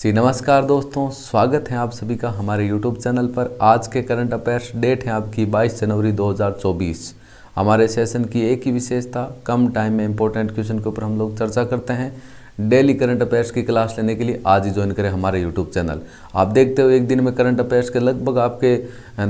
जी नमस्कार दोस्तों, स्वागत है आप सभी का हमारे YouTube चैनल पर। आज के करंट अफेयर्स डेट है आपकी 22 जनवरी 2024। हमारे सेशन की एक ही विशेषता, कम टाइम में इंपॉर्टेंट क्वेश्चन के ऊपर हम लोग चर्चा करते हैं। डेली करंट अफेयर्स की क्लास लेने के लिए आज ही ज्वाइन करें हमारे YouTube चैनल। आप देखते हो एक दिन में करंट अफेयर्स के लगभग आपके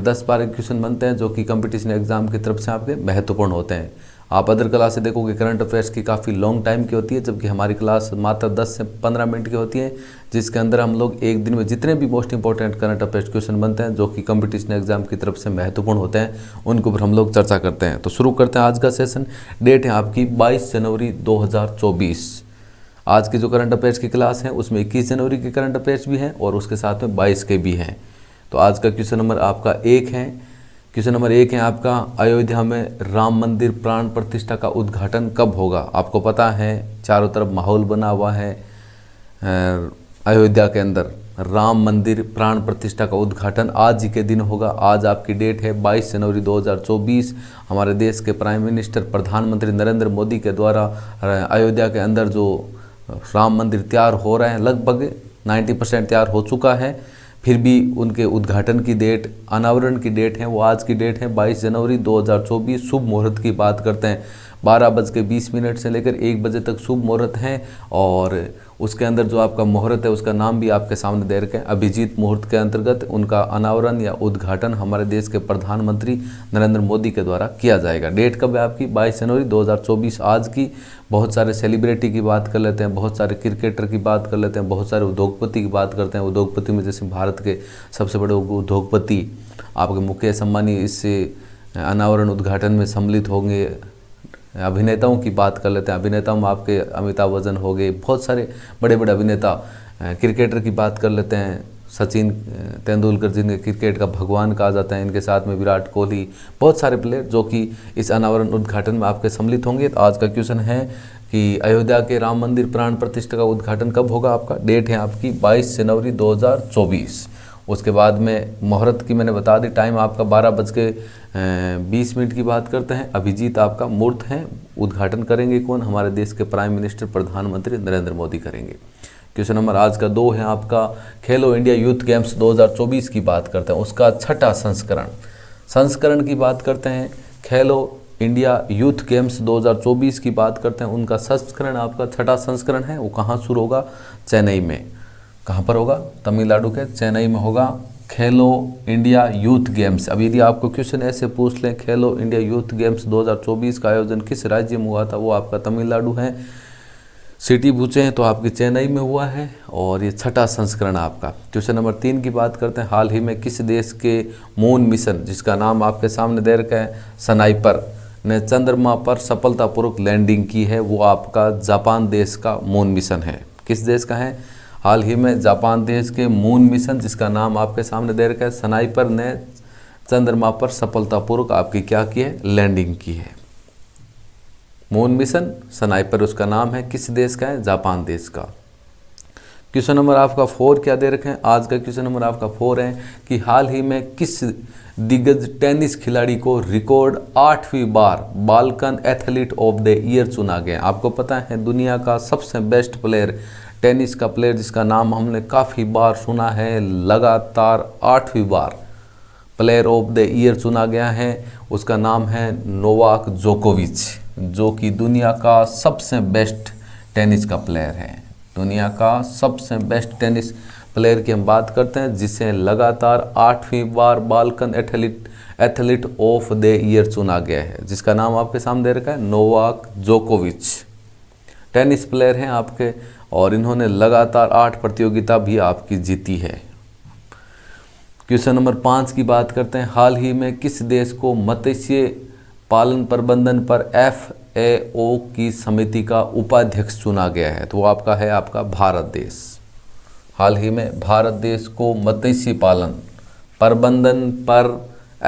10-12 क्वेश्चन बनते हैं जो कि कंपटीशन एग्जाम की तरफ से आपके महत्वपूर्ण होते हैं। आप अदर क्लास से देखोगे करंट अफेयर्स की काफ़ी लॉन्ग टाइम की होती है, जबकि हमारी क्लास मात्र 10 से 15 मिनट की होती है, जिसके अंदर हम लोग एक दिन में जितने भी most important current affairs question बनते हैं जो कि कंपटीशन एग्जाम की तरफ से महत्वपूर्ण होते हैं, उनके ऊपर हम लोग चर्चा करते हैं। तो शुरू करते हैं आज का सेशन। डेट है आपकी 22 जनवरी 2024। आज की जो करंट अफेयर्स की क्लास है उसमें 21 जनवरी के करंट अफेयर्स भी हैं और उसके साथ में 22 के भी हैं। तो आज का क्वेश्चन नंबर आपका 1 है। क्वेश्चन नंबर 1 है आपका, अयोध्या में राम मंदिर प्राण प्रतिष्ठा का उद्घाटन कब होगा? आपको पता है चारों तरफ माहौल बना हुआ है। अयोध्या के अंदर राम मंदिर प्राण प्रतिष्ठा का उद्घाटन आज ही के दिन होगा। आज आपकी डेट है 22 जनवरी 2024। हमारे देश के प्राइम मिनिस्टर प्रधानमंत्री नरेंद्र मोदी के द्वारा अयोध्या के अंदर जो राम मंदिर तैयार हो रहे हैं, लगभग 90% तैयार हो चुका है। फिर भी उनके उद्घाटन की डेट, अनावरण की डेट है वो आज की डेट है 22 जनवरी 2024। शुभ मुहूर्त की बात करते हैं 12:20 से लेकर 1 बजे तक शुभ मुहूर्त हैं। और उसके अंदर जो आपका मुहूर्त है उसका नाम भी आपके सामने दे रखे हैं। अभिजीत मुहूर्त के अंतर्गत उनका अनावरण या उद्घाटन हमारे देश के प्रधानमंत्री नरेंद्र मोदी के द्वारा किया जाएगा। डेट कब है आपकी? 22 जनवरी 2024 आज की। बहुत सारे सेलिब्रिटी की बात कर लेते हैं, बहुत सारे क्रिकेटर की बात कर लेते हैं, बहुत सारे उद्योगपति की बात करते हैं। उद्योगपति में जैसे भारत के सबसे बड़े उद्योगपति आपके मुकेश अंबानी इस अनावरण उद्घाटन में सम्मिलित होंगे। अभिनेताओं की बात कर लेते हैं, अभिनेताओं में आपके अमिताभ बच्चन हो गए, बहुत सारे बड़े बड़े अभिनेता। क्रिकेटर की बात कर लेते हैं, सचिन तेंदुलकर जिन्हें क्रिकेट का भगवान कहा जाता है, इनके साथ में विराट कोहली, बहुत सारे प्लेयर जो कि इस अनावरण उद्घाटन में आपके सम्मिलित होंगे। तो आज का क्वेश्चन है कि अयोध्या के राम मंदिर प्राण प्रतिष्ठा का उद्घाटन कब होगा? आपका डेट है आपकी 22 जनवरी 2024। उसके बाद में मुहूर्त की मैंने बता दी, टाइम आपका 12:20 की बात करते हैं। अभिजीत आपका मुहूर्त है। उद्घाटन करेंगे कौन? हमारे देश के प्राइम मिनिस्टर प्रधानमंत्री नरेंद्र मोदी करेंगे। क्वेश्चन नंबर आज का 2 है आपका, खेलो इंडिया यूथ गेम्स 2024 की बात करते हैं, उसका छठा संस्करण की बात करते हैं। खेलो इंडिया यूथ गेम्स 2024 की बात करते हैं, उनका संस्करण आपका छठा संस्करण है। वो कहाँ शुरू होगा? चेन्नई में। कहाँ पर होगा? तमिलनाडु के चेन्नई में होगा खेलो इंडिया यूथ गेम्स। अब यदि आपको क्वेश्चन ऐसे पूछ लें, खेलो इंडिया यूथ गेम्स 2024 का आयोजन किस राज्य में हुआ था? वो आपका तमिलनाडु है। सिटी पूछे हैं तो आपकी चेन्नई में हुआ है और ये छठा संस्करण आपका। क्वेश्चन नंबर 3 की बात करते हैं, हाल ही में किस देश के मून मिशन, जिसका नाम आपके सामने दे रखा है स्नाइपर, ने चंद्रमा पर सफलतापूर्वक लैंडिंग की है? वो आपका जापान देश का मून मिशन है। किस देश का है? हाल ही में जापान देश के मून मिशन, जिसका नाम आपके सामने दे रखा है स्नाइपर, ने चंद्रमा पर सफलतापूर्वक आपकी क्या की है? लैंडिंग की है। मून मिशन स्नाइपर उसका नाम है। किस देश का है? जापान देश का। क्वेश्चन नंबर आपका 4 क्या दे रखे हैं? आज का क्वेश्चन नंबर आपका 4 है कि हाल ही में किस दिग्गज टेनिस खिलाड़ी को रिकॉर्ड 8वीं बार Balkan athlete of the year चुना गया? आपको पता है दुनिया का सबसे बेस्ट प्लेयर, टेनिस का प्लेयर जिसका नाम हमने काफ़ी बार सुना है, लगातार 8वीं बार प्लेयर ऑफ द ईयर चुना गया है, उसका नाम है नोवाक जोकोविच, जो कि दुनिया का सबसे बेस्ट टेनिस का प्लेयर है। दुनिया का सबसे बेस्ट टेनिस प्लेयर की हम बात करते हैं, जिसे लगातार 8वीं बार Balkan athlete of the year चुना गया है, जिसका नाम आपके सामने दे रखा है नोवाक जोकोविच। टेनिस प्लेयर हैं आपके और इन्होंने लगातार 8 प्रतियोगिता भी आपकी जीती है। क्वेश्चन नंबर 5 की बात करते हैं, हाल ही में किस देश को मत्स्य पालन प्रबंधन पर FAO की समिति का उपाध्यक्ष चुना गया है? तो वो आपका है आपका भारत देश। हाल ही में भारत देश को मत्स्य पालन प्रबंधन पर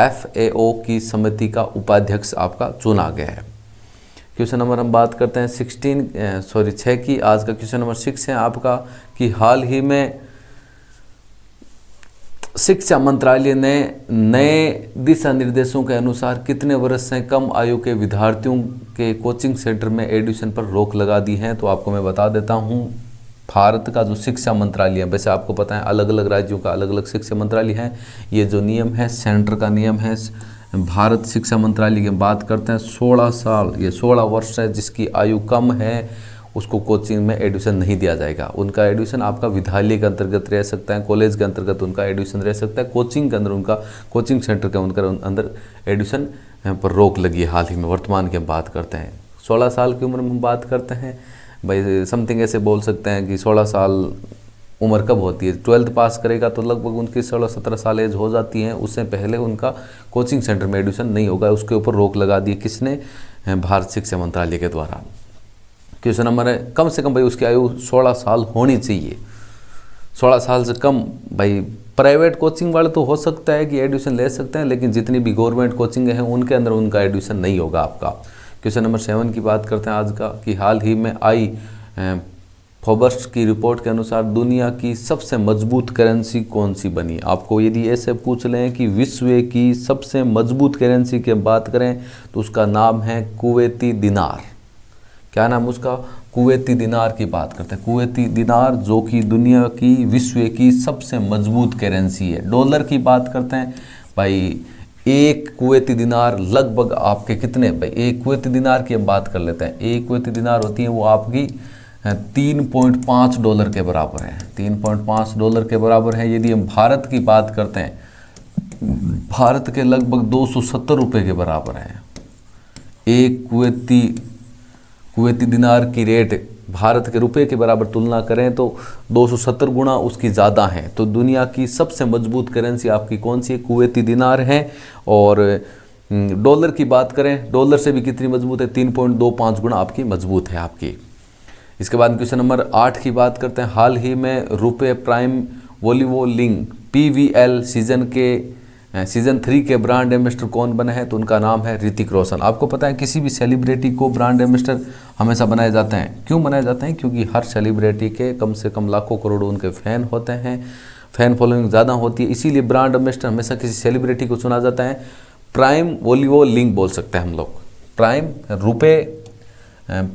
FAO की समिति का उपाध्यक्ष आपका चुना गया है। क्वेश्चन नंबर हम बात करते हैं 6 की। आज का क्वेश्चन नंबर 6 है आपका कि हाल ही में शिक्षा मंत्रालय ने नए दिशा निर्देशों के अनुसार कितने वर्ष से कम आयु के विद्यार्थियों के कोचिंग सेंटर में एडमिशन पर रोक लगा दी है? तो आपको मैं बता देता हूं, भारत का जो शिक्षा मंत्रालय है, वैसे आपको पता है अलग अलग राज्यों का अलग अलग शिक्षा मंत्रालय है, ये जो नियम है सेंटर का नियम है। भारत शिक्षा मंत्रालय की बात करते हैं 16 साल, ये 16 वर्ष है, जिसकी आयु कम है उसको कोचिंग में एडमिशन नहीं दिया जाएगा। उनका एडमिशन आपका विद्यालय के अंतर्गत रह सकता है, कॉलेज के अंतर्गत उनका एडमिशन रह सकता है, कोचिंग के अंदर उनका कोचिंग सेंटर के उनका अंदर एडमिशन पर रोक लगी है। हाल ही में वर्तमान की हम बात करते हैं 16 साल की उम्र में हम बात करते हैं भाई, समथिंग ऐसे बोल सकते हैं कि 16 साल उम्र कब होती है, 12th पास करेगा तो लगभग उनकी 16-17 साल एज हो जाती है, उससे पहले उनका कोचिंग सेंटर में एडमिशन नहीं होगा। उसके ऊपर रोक लगा दी किसने, भारत शिक्षा मंत्रालय के द्वारा। क्वेश्चन नंबर है कम से कम भाई उसकी आयु 16 साल होनी चाहिए। 16 साल से कम भाई प्राइवेट कोचिंग वाले तो हो सकता है कि एडमिशन ले सकते हैं, लेकिन जितनी भी गवर्नमेंट कोचिंग हैं उनके अंदर उनका एडमिशन नहीं होगा आपका। क्वेश्चन नंबर 7 की बात करते हैं आज का, कि हाल ही में आई फोर्ब्स की रिपोर्ट के अनुसार दुनिया की सबसे मजबूत करेंसी कौन सी बनी। आपको यदि ऐसे पूछ लें कि विश्व की सबसे मजबूत करेंसी की बात करें तो उसका नाम है कुवैती दिनार। क्या नाम उसका, कुवैती दिनार की बात करते हैं। कुवैती दिनार जो कि दुनिया की विश्व की सबसे मजबूत करेंसी है। डॉलर की बात करते हैं भाई, एक कुवैती दिनार लगभग आपके कितने भाई, एक कुवैती दिनार की हम बात कर लेते हैं। एक कुवैती दिनार होती है वो आपकी 3.5 डॉलर के बराबर है, 3.5 डॉलर के बराबर है। यदि हम भारत की बात करते हैं, भारत के लगभग 270 रुपये के बराबर है। एक कुवैती दिनार की रेट भारत के रुपए के बराबर तुलना करें तो 270 गुना उसकी ज़्यादा है। तो दुनिया की सबसे मजबूत करेंसी आपकी कौन सी है, कुवैती दिनार है। और डॉलर की बात करें, डॉलर से भी कितनी मजबूत है, 3.25 गुना आपकी मजबूत है आपकी। इसके बाद क्वेश्चन नंबर 8 की बात करते हैं। हाल ही में रुपए prime volleyball league PVL season 3 के ब्रांड एम्बेसडर कौन बने हैं, तो उनका नाम है ऋतिक रोशन। आपको पता है किसी भी सेलिब्रिटी को ब्रांड एम्बेसडर हमेशा बनाए जाते हैं। क्यों बनाए जाते हैं, क्योंकि हर सेलिब्रिटी के कम से कम लाखों करोड़ों उनके फैन होते हैं, फैन फॉलोइंग ज़्यादा होती है, इसीलिए ब्रांड एम्बेसडर हमेशा किसी सेलिब्रिटी को चुना जाता है। प्राइम वॉलीबॉल लीग बोल सकते हैं हम लोग,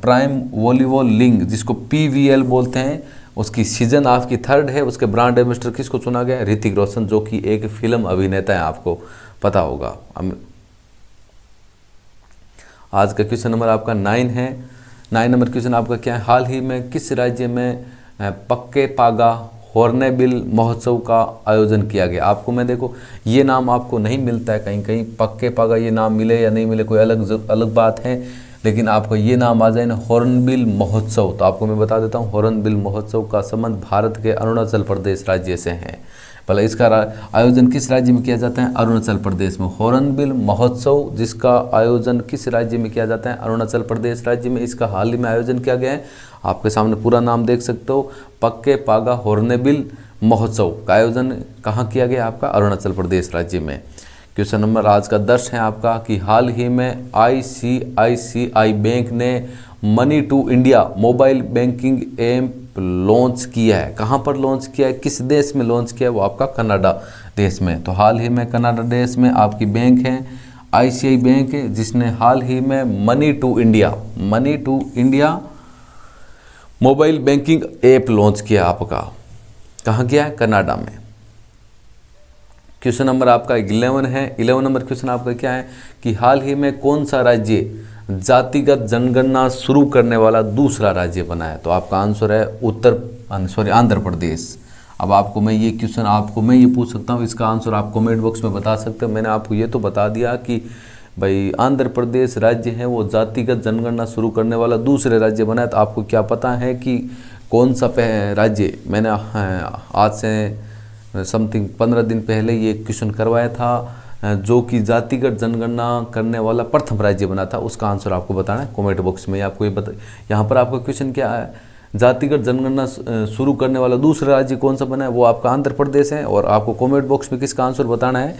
प्राइम वॉलीबॉल लीग जिसको PVL बोलते हैं, उसकी सीजन आपकी 3rd है। उसके ब्रांड एम्बेसडर किसको चुना गया, ऋतिक रोशन, जो कि एक फिल्म अभिनेता है, आपको पता होगा। आज का क्वेश्चन नंबर आपका 9 है। 9 नंबर क्वेश्चन आपका क्या है, हाल ही में किस राज्य में पक्के पागा हॉर्नबिल महोत्सव का आयोजन किया गया। आपको मैं देखो ये नाम आपको नहीं मिलता है कहीं कहीं, पक्के पागा ये नाम मिले या नहीं मिले कोई अलग बात है, लेकिन आपको ये नाम आ जाए ना हॉर्नबिल महोत्सव, तो आपको मैं बता देता हूँ हॉर्नबिल महोत्सव का संबंध भारत के अरुणाचल प्रदेश राज्य से है। भला इसका आयोजन किस राज्य में किया जाता है, अरुणाचल प्रदेश में। हॉर्नबिल महोत्सव जिसका आयोजन किस राज्य में किया जाता है, अरुणाचल प्रदेश राज्य में। इसका हाल ही में आयोजन किया गया है, आपके सामने पूरा नाम देख सकते हो, पक्के पागा हॉर्नबिल महोत्सव का आयोजन कहाँ किया गया, आपका अरुणाचल प्रदेश राज्य में। क्वेश्चन नंबर आज का 10 है आपका, कि हाल ही में ICICI बैंक ने money to India mobile banking app launch किया है। कहाँ पर लॉन्च किया है, किस देश में लॉन्च किया है, वो आपका कनाडा देश में। तो हाल ही में कनाडा देश में आपकी बैंक है ICICI बैंक है, जिसने हाल ही में money to India mobile banking app launch किया आपका। कहाँ किया है, कनाडा में। क्वेश्चन नंबर आपका 11 है। 11 नंबर क्वेश्चन आपका क्या है, कि हाल ही में कौन सा राज्य जातिगत जनगणना शुरू करने वाला दूसरा राज्य बना है, तो आपका आंसर है आंध्र प्रदेश। अब आपको मैं ये क्वेश्चन आपको मैं ये पूछ सकता हूँ, इसका आंसर आप कमेंट बॉक्स में बता सकते हो। मैंने आपको ये तो बता दिया कि भाई आंध्र प्रदेश राज्य है वो जातिगत जनगणना शुरू करने वाला दूसरे राज्य बना है। तो आपको क्या पता है कि कौन सा राज्य, मैंने आज से समथिंग 15 दिन पहले ये क्वेश्चन करवाया था, जो कि जातिगत जनगणना करने वाला प्रथम राज्य बना था, उसका आंसर आपको बताना है कमेंट बॉक्स में। आपको ये यहाँ पर आपका क्वेश्चन क्या है, जातिगत जनगणना शुरू करने वाला दूसरा राज्य कौन सा बना है, वो आपका आंध्र प्रदेश है। और आपको कमेंट बॉक्स में किसका आंसर बताना है,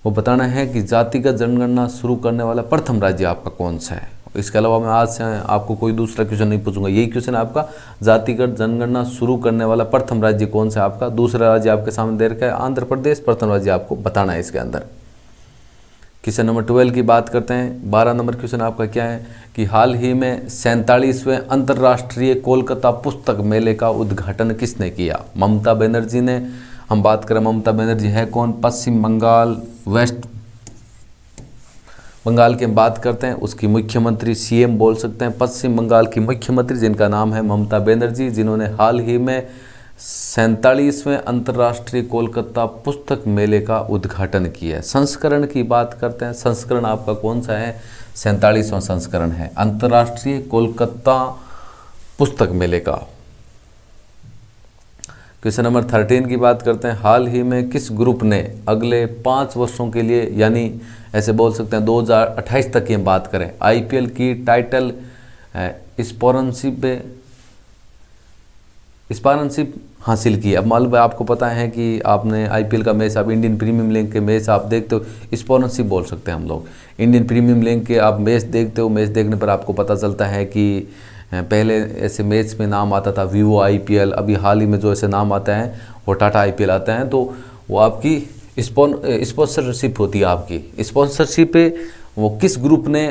वो बताना है कि जातिगत जनगणना शुरू करने वाला प्रथम राज्य आपका कौन सा है। इसके अलावा मैं आज से आपको कोई दूसरा क्वेश्चन नहीं पूछूंगा, यही क्वेश्चन आपका जातिगत जनगणना शुरू करने वाला प्रथम राज्य कौन सा है आपका। दूसरा राज्य आपके सामने दे रखा है आंध्र प्रदेश, प्रथम राज्य आपको बताना है इसके अंदर। क्वेश्चन नंबर 12 की बात करते हैं। 12 नंबर क्वेश्चन आपका क्या है कि हाल ही में 47वें अंतर्राष्ट्रीय कोलकाता पुस्तक मेले का उद्घाटन किसने किया? ममता बनर्जी ने। हम बात करें ममता बनर्जी है कौन? पश्चिम बंगाल, वेस्ट बंगाल की हम बात करते हैं, उसकी मुख्यमंत्री सीएम बोल सकते हैं, पश्चिम बंगाल की मुख्यमंत्री जिनका नाम है ममता बनर्जी, जिन्होंने हाल ही में 47वें अंतर्राष्ट्रीय कोलकाता पुस्तक मेले का उद्घाटन किया है। संस्करण की बात करते हैं, संस्करण आपका कौन सा है? 47वां संस्करण है अंतर्राष्ट्रीय कोलकाता पुस्तक मेले का। क्वेश्चन नंबर 13 की बात करते हैं। हाल ही में किस ग्रुप ने अगले 5 वर्षों के लिए, यानी ऐसे बोल सकते हैं 2028 तक की हम बात करें, आईपीएल की टाइटल स्पॉन्सरशिप हासिल की? अब मालूम है आपको, पता है कि आपने आईपीएल का मैच, आप इंडियन प्रीमियम लीग के मैच आप देखते हो, स्पॉन्सरशिप बोल सकते हैं हम लोग। इंडियन प्रीमियम लीग के आप मैच देखते हो, मैच देखने पर आपको पता चलता है कि पहले ऐसे मैच में नाम आता था वीवो आईपीएल, अभी हाल ही में जो ऐसे नाम आता है वो टाटा आईपीएल आता है, तो वो आपकी स्पॉन्सरशिप होती है। आपकी स्पॉन्सरशिप वो किस ग्रुप ने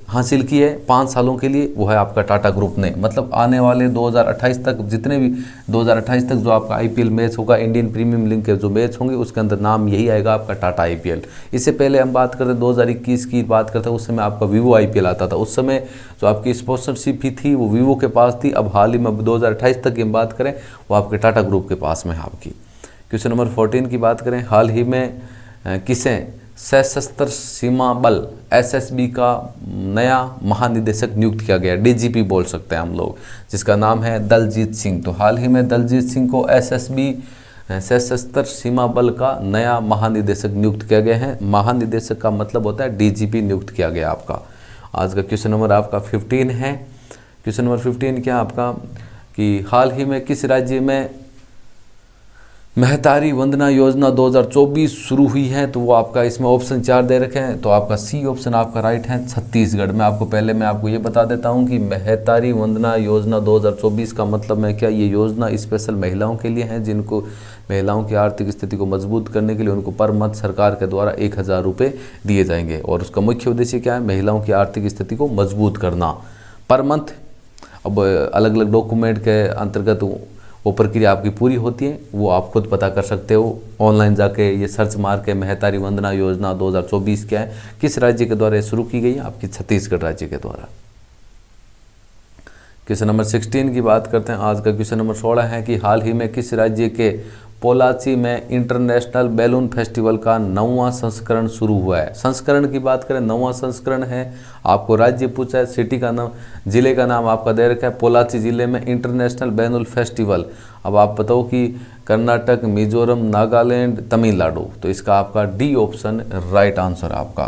हासिल की है 5 सालों के लिए? वो है आपका टाटा ग्रुप ने। मतलब आने वाले 2028 तक, जितने भी 2028 तक जो आपका आईपीएल मैच होगा, इंडियन प्रीमियम लीग के जो मैच होंगे, उसके अंदर नाम यही आएगा आपका टाटा आईपीएल। इससे पहले हम बात करते हैं 2021 की बात करते हैं, उस समय आपका वीवो आईपीएल आता था। उस समय जो आपकी स्पॉन्सरशिप भी थी वो वीवो के पास थी। अब हाल ही में 2028 तक की हम बात करें, वो आपके टाटा ग्रुप के पास में है आपकी। क्वेश्चन नंबर 14 की बात करें। हाल ही में किसे सशस्त्र सीमा बल एसएसबी का नया महानिदेशक नियुक्त किया गया? डीजीपी बोल सकते हैं हम लोग, जिसका नाम है दलजीत सिंह। तो हाल ही में दलजीत सिंह को एसएसबी सशस्त्र सीमा बल का नया महानिदेशक नियुक्त किया गया है। महानिदेशक का मतलब होता है डीजीपी नियुक्त किया गया आपका। आज का क्वेश्चन नंबर आपका 15 है। क्वेश्चन नंबर 15 क्या आपका कि हाल ही में किस राज्य में महतारी वंदना योजना 2024 शुरू हुई है? तो वो आपका इसमें ऑप्शन 4 दे रखे हैं, तो आपका सी ऑप्शन आपका राइट है, छत्तीसगढ़। मैं आपको ये बता देता हूँ कि महतारी वंदना योजना 2024 का मतलब मैं क्या, ये योजना स्पेशल महिलाओं के लिए है, जिनको महिलाओं की आर्थिक स्थिति को मजबूत करने के लिए उनको पर मंथ सरकार के द्वारा 1000 रुपये दिए जाएंगे। और उसका मुख्य उद्देश्य क्या है? महिलाओं की आर्थिक स्थिति को मजबूत करना पर मंथ। अब अलग अलग डॉक्यूमेंट के अंतर्गत वो प्रक्रिया आपकी पूरी होती है, वो आप खुद पता कर सकते हो ऑनलाइन जाके, ये सर्च मार के महतारी वंदना योजना 2024 क्या है, किस राज्य के द्वारा शुरू की गई है? आपकी छत्तीसगढ़ राज्य के द्वारा। क्वेश्चन नंबर 16 की बात करते हैं। आज का क्वेश्चन नंबर 16 है कि हाल ही में किस राज्य के पोलाची में इंटरनेशनल बैलून फेस्टिवल का 9वां संस्करण शुरू हुआ है? संस्करण की बात करें, 9वां संस्करण है। आपको राज्य पूछा है, सिटी का नाम, जिले का नाम आपका दे रखा है पोलाची जिले में इंटरनेशनल बैलून फेस्टिवल। अब आप बताओ कि कर्नाटक, मिजोरम, नागालैंड, तमिलनाडु, तो इसका आपका डी ऑप्शन राइट आंसर आपका।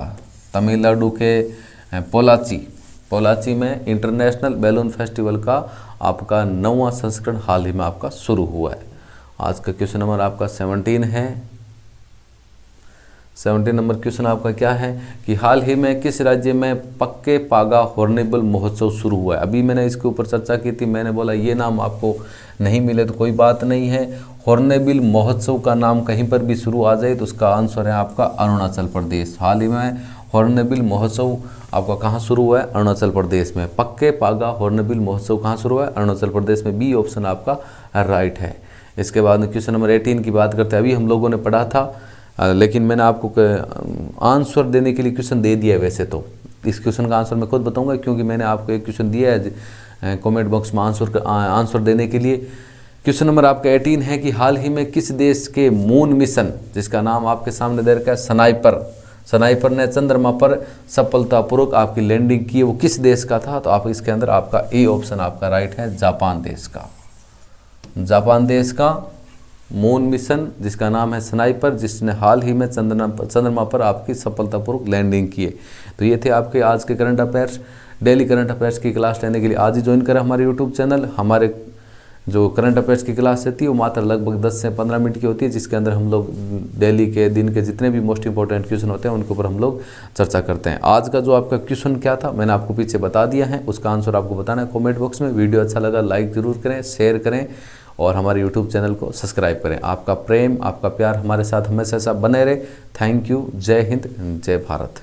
तमिलनाडु के पोलाची में इंटरनेशनल बैलून फेस्टिवल का आपका 9वां संस्करण हाल ही में आपका शुरू हुआ है। आज का क्वेश्चन नंबर आपका 17 है। 17 नंबर क्वेश्चन आपका क्या है कि हाल ही में किस राज्य में पक्के पागा हॉर्नेबिल महोत्सव शुरू हुआ है? अभी मैंने इसके ऊपर चर्चा की थी, मैंने बोला ये नाम आपको नहीं मिले तो कोई बात नहीं है। हॉर्नेबिल महोत्सव का नाम कहीं पर भी शुरू आ जाए तो उसका आंसर है आपका अरुणाचल प्रदेश। हाल ही में हॉर्नेबिल महोत्सव आपका कहाँ शुरू हुआ है? अरुणाचल प्रदेश में। पक्के पागा हॉर्नेबिल महोत्सव कहाँ शुरू हुआ है? अरुणाचल प्रदेश में। बी ऑप्शन आपका राइट है। इसके बाद क्वेश्चन नंबर 18 की बात करते हैं। अभी हम लोगों ने पढ़ा था, लेकिन मैंने आपको आंसर देने के लिए क्वेश्चन दे दिया है। वैसे तो इस क्वेश्चन का आंसर मैं खुद बताऊंगा, क्योंकि मैंने आपको एक क्वेश्चन दिया है कमेंट बॉक्स में आंसर देने के लिए। क्वेश्चन नंबर आपका 18 है कि हाल ही में किस देश के मून मिशन, जिसका नाम आपके सामने दे रखा है स्नाइपर ने चंद्रमा पर सफलतापूर्वक आपकी लैंडिंग की है, वो किस देश का था? तो आप इसके अंदर आपका ए ऑप्शन आपका राइट है, जापान देश का। जापान देश का मून मिशन जिसका नाम है स्नाइपर, जिसने हाल ही में चंद्रमा पर आपकी सफलतापूर्वक लैंडिंग की है। तो ये थे आपके आज के current affairs. Daily current affairs की क्लास लेने के लिए आज ही ज्वाइन करें हमारे यूट्यूब चैनल। हमारे जो करंट अफेयर्स की क्लास रहती है वो मात्र लगभग 10 से 15 मिनट की होती है, जिसके अंदर हम लोग डेली के दिन के जितने भी मोस्ट इंपॉर्टेंट क्वेश्चन होते हैं उनके ऊपर हम लोग चर्चा करते हैं। आज का जो आपका क्वेश्चन क्या था मैंने आपको पीछे बता दिया है, उसका आंसर आपको बताना है कमेंट बॉक्स में। वीडियो अच्छा लगा लाइक ज़रूर करें, शेयर करें और हमारे यूट्यूब चैनल को सब्सक्राइब करें। आपका प्रेम, आपका प्यार हमारे साथ हमेशा ऐसा बने रहे। Thank you. जय हिंद, जय भारत।